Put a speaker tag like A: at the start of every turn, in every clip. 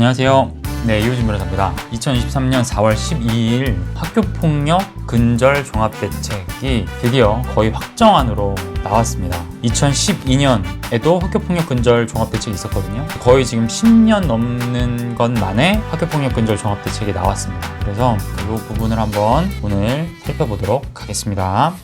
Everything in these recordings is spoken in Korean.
A: 안녕하세요. 네, 이호진 변호사입니다. 2023년 4월 12일 학교폭력 근절 종합대책이 드디어 거의 확정안으로 나왔습니다. 2012년에도 학교폭력 근절 종합대책이 있었거든요. 거의 지금 10년 넘는 것 만에 학교폭력 근절 종합대책이 나왔습니다. 그래서 이 부분을 한번 오늘 살펴보도록 하겠습니다.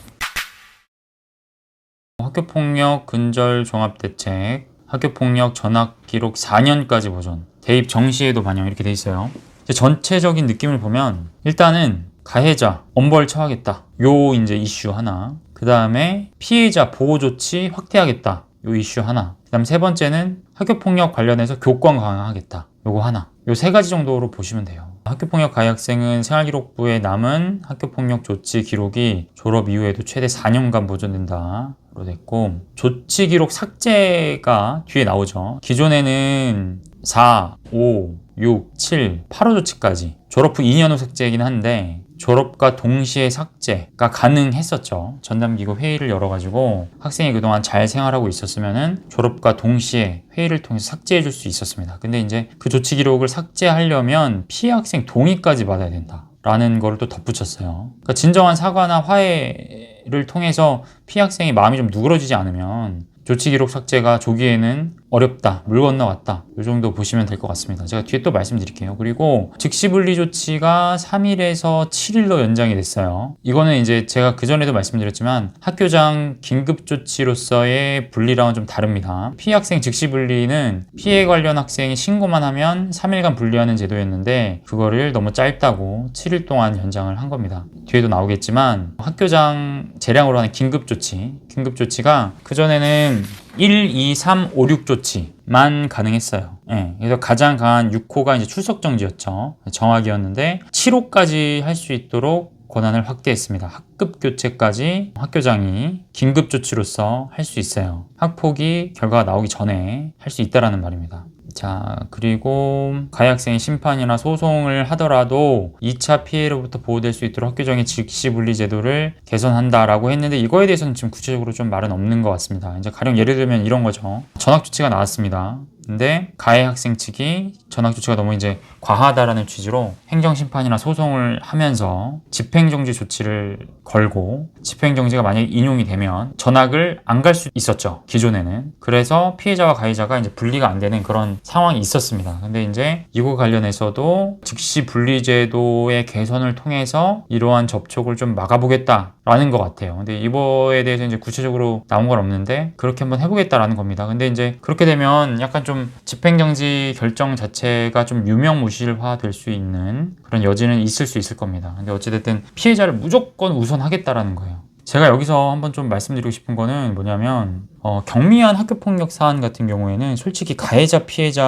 A: 학교폭력 근절 종합대책, 학교폭력 전학기록 4년까지 보존, 대입 정시에도 반영, 이렇게 돼 있어요. 전체적인 느낌을 보면 일단은 가해자 엄벌 처하겠다, 요 이제 이슈 하나. 그 다음에 피해자 보호 조치 확대하겠다, 요 이슈 하나. 그 다음 세 번째는 학교폭력 관련해서 교권 강화하겠다, 요거 하나. 요 세 가지 정도로 보시면 돼요. 학교폭력 가해 학생은 생활기록부에 남은 학교폭력 조치 기록이 졸업 이후에도 최대 4년간 보존된다 로 됐고, 조치 기록 삭제가 뒤에 나오죠. 기존에는 4, 5, 6, 7, 8호 조치까지 졸업 후 2년 후 삭제이긴 한데 졸업과 동시에 삭제가 가능했었죠. 전담기구 회의를 열어가지고 학생이 그동안 잘 생활하고 있었으면은 졸업과 동시에 회의를 통해서 삭제해 줄 수 있었습니다. 근데 이제 그 조치 기록을 삭제하려면 피해 학생 동의까지 받아야 된다 라는 거를 또 덧붙였어요. 그러니까 진정한 사과나 화해를 통해서 피해 학생이 마음이 좀 누그러지지 않으면 조치 기록 삭제가 조기에는 어렵다, 물 건너갔다, 이 정도 보시면 될 것 같습니다. 제가 뒤에 또 말씀드릴게요. 그리고 즉시 분리 조치가 3일에서 7일로 연장이 됐어요. 이거는 이제 제가 그전에도 말씀드렸지만 학교장 긴급 조치로서의 분리랑은 좀 다릅니다. 피해 학생 즉시 분리는 피해 관련 학생이 신고만 하면 3일간 분리하는 제도였는데 그거를 너무 짧다고 7일 동안 연장을 한 겁니다. 뒤에도 나오겠지만 학교장 재량으로 하는 긴급 조치가 그전에는 1, 2, 3, 5, 6 조치만 가능했어요. 그래서 가장 강한 6호가 이제 출석 정지였죠. 정학이었는데 7호까지 할 수 있도록 권한을 확대했습니다. 학급 교체까지 학교장이 긴급 조치로서 할 수 있어요. 학폭이 결과가 나오기 전에 할 수 있다라는 말입니다. 자, 그리고 가해 학생이 심판이나 소송을 하더라도 2차 피해로부터 보호될 수 있도록 학교장의 즉시 분리 제도를 개선한다라고 했는데 이거에 대해서는 지금 구체적으로 좀 말은 없는 것 같습니다. 이제 가령 예를 들면 이런 거죠. 전학 조치가 나왔습니다. 근데 가해 학생 측이 전학 조치가 너무 이제 과하다라는 취지로 행정심판이나 소송을 하면서 집행정지 조치를 걸고 집행정지가 만약에 인용이 되면 전학을 안 갈 수 있었죠. 기존에는. 그래서 피해자와 가해자가 이제 분리가 안 되는 그런 상황이 있었습니다. 근데 이제 이거 관련해서도 즉시 분리제도의 개선을 통해서 이러한 접촉을 좀 막아보겠다라는 것 같아요. 근데 이거에 대해서 이제 구체적으로 나온 건 없는데 그렇게 한번 해보겠다라는 겁니다. 근데 이제 그렇게 되면 약간 좀 집행정지 결정 자체가 좀 유명무실화 될 수 있는 그런 여지는 있을 수 있을 겁니다. 근데 어찌됐든 피해자를 무조건 우선하겠다라는 거예요. 제가 여기서 한번 좀 말씀드리고 싶은 거는 뭐냐면 경미한 학교폭력 사안 같은 경우에는 솔직히 가해자 피해자를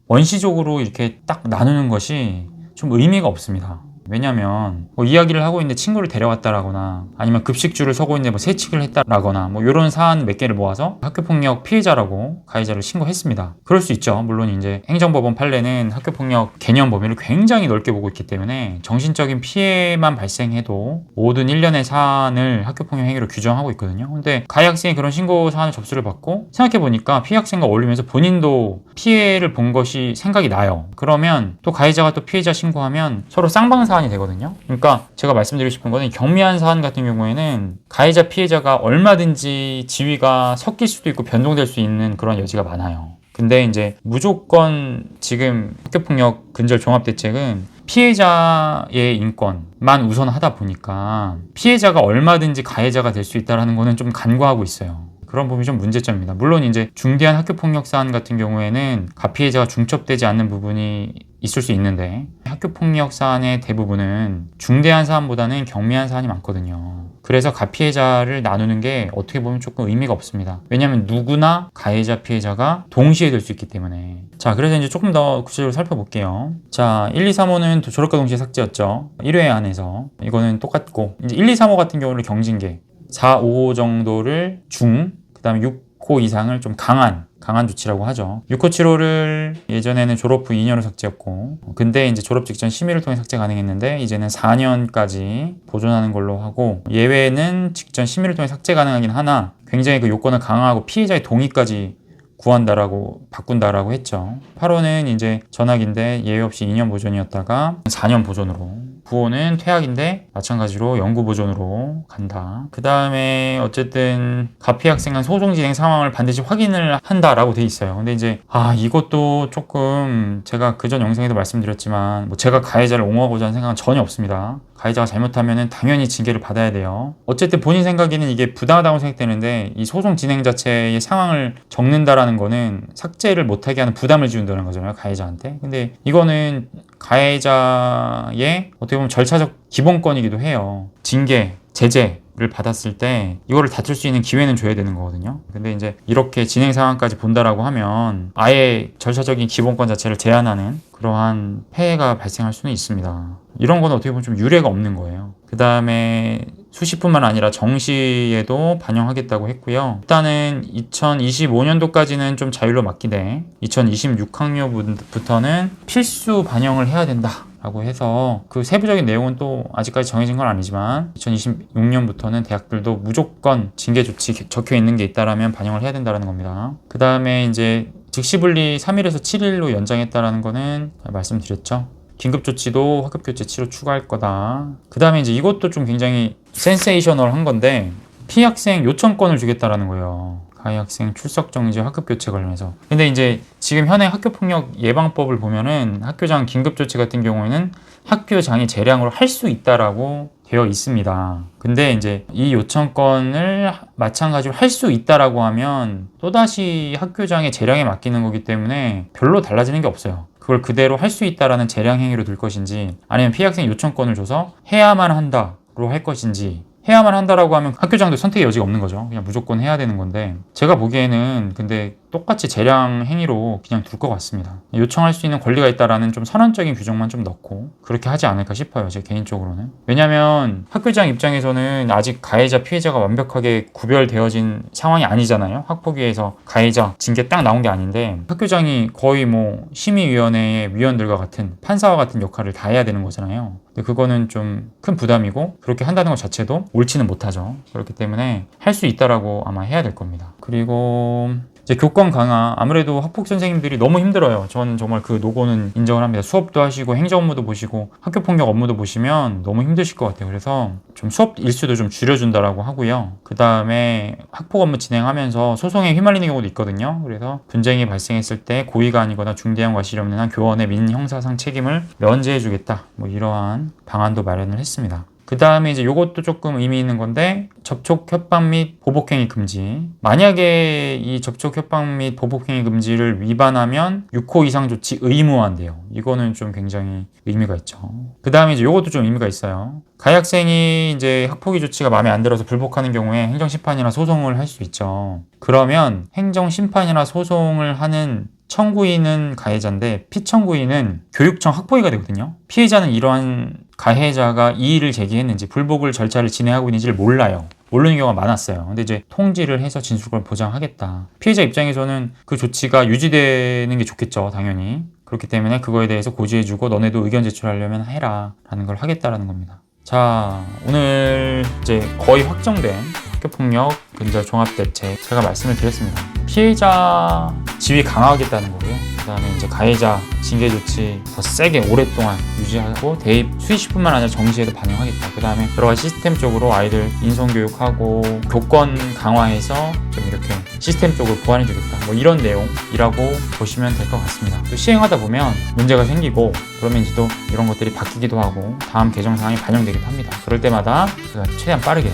A: 원시적으로 이렇게 딱 나누는 것이 좀 의미가 없습니다. 왜냐면 이야기를 하고 있는데 친구를 데려왔다라거나 아니면 급식줄을 서고 있는데 세칙을 했다라거나 이런 사안 몇 개를 모아서 학교폭력 피해자라고 가해자를 신고했습니다. 그럴 수 있죠. 물론 이제 행정법원 판례는 학교폭력 개념 범위를 굉장히 넓게 보고 있기 때문에 정신적인 피해만 발생해도 모든 일련의 사안을 학교폭력 행위로 규정하고 있거든요. 근데 가해 학생이 그런 신고 사안을 접수를 받고 생각해보니까 피해 학생과 어울리면서 본인도 피해를 본 것이 생각이 나요. 그러면 또 가해자가 또 피해자 신고하면 서로 쌍방사안이 되거든요. 그러니까 제가 말씀드리고 싶은 거는 경미한 사안 같은 경우에는 가해자 피해자가 얼마든지 지위가 섞일 수도 있고 변동될 수 있는 그런 여지가 많아요. 근데 이제 무조건 지금 학교폭력 근절 종합대책은 피해자의 인권만 우선하다 보니까 피해자가 얼마든지 가해자가 될 수 있다는 거는 좀 간과하고 있어요. 그런 부분이 좀 문제점입니다. 물론 이제 중대한 학교폭력 사안 같은 경우에는 가피해자가 중첩되지 않는 부분이 있을 수 있는데 학교폭력 사안의 대부분은 중대한 사안보다는 경미한 사안이 많거든요. 그래서 가피해자를 나누는 게 어떻게 보면 조금 의미가 없습니다. 왜냐하면 누구나 가해자 피해자가 동시에 될 수 있기 때문에. 자, 그래서 이제 조금 더 구체적으로 살펴볼게요. 자, 1, 2, 3호는 졸업과 동시에 삭제였죠. 1회 안에서. 이거는 똑같고 이제 1, 2, 3호 같은 경우는 경징계 4, 5호 정도를 중, 그 다음에 6호 이상을 좀 강한 조치라고 하죠. 6호 7호를 예전에는 졸업 후 2년을 삭제했고 근데 이제 졸업 직전 심의를 통해 삭제 가능했는데 이제는 4년까지 보존하는 걸로 하고 예외는 직전 심의를 통해 삭제 가능하긴 하나 굉장히 그 요건을 강화하고 피해자의 동의까지 구한다라고 바꾼다라고 했죠. 8호는 이제 전학인데 예외 없이 2년 보존이었다가 4년 보존으로, 9호는 퇴학인데 마찬가지로 영구 보존으로 간다. 그 다음에 어쨌든 가피 학생은 소송 진행 상황을 반드시 확인을 한다라고 돼 있어요. 근데 이제 이것도 조금 제가 그전 영상에도 말씀드렸지만 뭐 제가 가해자를 옹호하고자 하는 생각은 전혀 없습니다. 가해자가 잘못하면 당연히 징계를 받아야 돼요. 어쨌든 본인 생각에는 이게 부당하다고 생각되는데 이 소송 진행 자체의 상황을 적는다라는 거는 삭제를 못하게 하는 부담을 지운다는 거잖아요, 가해자한테. 근데 이거는 가해자의 어떻게 보면 절차적 기본권이기도 해요. 징계, 제재를 받았을 때 이거를 다툴 수 있는 기회는 줘야 되는 거거든요. 근데 이제 이렇게 진행 상황까지 본다라고 하면 아예 절차적인 기본권 자체를 제한하는 그러한 폐해가 발생할 수는 있습니다. 이런 건 어떻게 보면 좀 유례가 없는 거예요. 그 다음에 수시뿐만 아니라 정시에도 반영하겠다고 했고요. 일단은 2025년도까지는 좀 자율로 맡기되 2026학년부터는 필수 반영을 해야 된다 라고 해서 그 세부적인 내용은 또 아직까지 정해진 건 아니지만 2026년부터는 대학들도 무조건 징계 조치 적혀 있는 게 있다라면 반영을 해야 된다는 겁니다. 그 다음에 이제 즉시분리 3일에서 7일로 연장했다라는 거는 말씀드렸죠. 긴급조치도 학급교체 치료 추가할 거다. 그 다음에 이제 이것도 좀 굉장히 센세이셔널한 건데 피해 학생 요청권을 주겠다라는 거예요. 가해 학생 출석 정지 학급교체 관련해서. 근데 이제 지금 현행 학교폭력 예방법을 보면은 학교장 긴급조치 같은 경우에는 학교장이 재량으로 할 수 있다라고 되어 있습니다. 근데 이제 이 요청권을 마찬가지로 할 수 있다라고 하면 또다시 학교장의 재량에 맡기는 거기 때문에 별로 달라지는 게 없어요. 그걸 그대로 할 수 있다라는 재량 행위로 들 것인지 아니면 피해 학생 요청권을 줘서 해야만 한다로 할 것인지, 해야만 한다라고 하면 학교장도 선택의 여지가 없는 거죠. 그냥 무조건 해야 되는 건데 제가 보기에는 근데 똑같이 재량 행위로 그냥 둘 것 같습니다. 요청할 수 있는 권리가 있다라는 좀 선언적인 규정만 좀 넣고 그렇게 하지 않을까 싶어요, 제 개인적으로는. 왜냐면 학교장 입장에서는 아직 가해자 피해자가 완벽하게 구별되어진 상황이 아니잖아요. 학폭위에서 가해자 징계 딱 나온 게 아닌데 학교장이 거의 뭐 심의위원회의 위원들과 같은 판사와 같은 역할을 다 해야 되는 거잖아요. 근데 그거는 좀 큰 부담이고 그렇게 한다는 것 자체도 옳지는 못하죠. 그렇기 때문에 할 수 있다라고 아마 해야 될 겁니다. 그리고 이제 교권 강화, 아무래도 학폭 선생님들이 너무 힘들어요. 저는 정말 그 노고는 인정을 합니다. 수업도 하시고 행정 업무도 보시고 학교 폭력 업무도 보시면 너무 힘드실 것 같아요. 그래서 좀 수업 일수도 좀 줄여준다라고 하고요. 그 다음에 학폭 업무 진행하면서 소송에 휘말리는 경우도 있거든요. 그래서 분쟁이 발생했을 때 고의가 아니거나 중대한 과실이 없는 한 교원의 민형사상 책임을 면제해주겠다. 뭐 이러한 방안도 마련을 했습니다. 그 다음에 이제 요것도 조금 의미 있는 건데 접촉 협박 및 보복행위 금지. 만약에 이 접촉 협박 및 보복행위 금지를 위반하면 6호 이상 조치 의무화인데요. 이거는 좀 굉장히 의미가 있죠. 그 다음에 이제 요것도 좀 의미가 있어요. 가해 학생이 이제 학폭위 조치가 마음에 안 들어서 불복하는 경우에 행정심판이나 소송을 할 수 있죠. 그러면 행정심판이나 소송을 하는 청구인은 가해자인데 피청구인은 교육청 학폭위가 되거든요. 피해자는 이러한 가해자가 이의를 제기했는지 불복을 절차를 진행하고 있는지를 몰라요. 모르는 경우가 많았어요. 근데 이제 통지를 해서 진술권을 보장하겠다. 피해자 입장에서는 그 조치가 유지되는 게 좋겠죠, 당연히. 그렇기 때문에 그거에 대해서 고지해주고 너네도 의견 제출하려면 해라 라는 걸 하겠다라는 겁니다. 자, 오늘 이제 거의 확정된 학교폭력 근절 종합대책 제가 말씀을 드렸습니다. 피해자 지위 강화하겠다는 거고요. 그 다음에 이제 가해자 징계 조치 더 세게 오랫동안 유지하고 대입 수시뿐만 아니라 정시에도 반영하겠다. 그 다음에 여러 가지 시스템적으로 아이들 인성교육하고 교권 강화해서 좀 이렇게 시스템적으로 보완해주겠다. 뭐 이런 내용이라고 보시면 될 것 같습니다. 또 시행하다 보면 문제가 생기고 그러면 이제 또 이런 것들이 바뀌기도 하고 다음 개정사항이 반영되기도 합니다. 그럴 때마다 제가 최대한 빠르게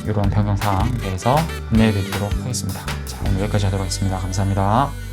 A: 이런 변경사항에 대해서 안내해 드리도록 하겠습니다. 자, 오늘 여기까지 하도록 하겠습니다. 감사합니다.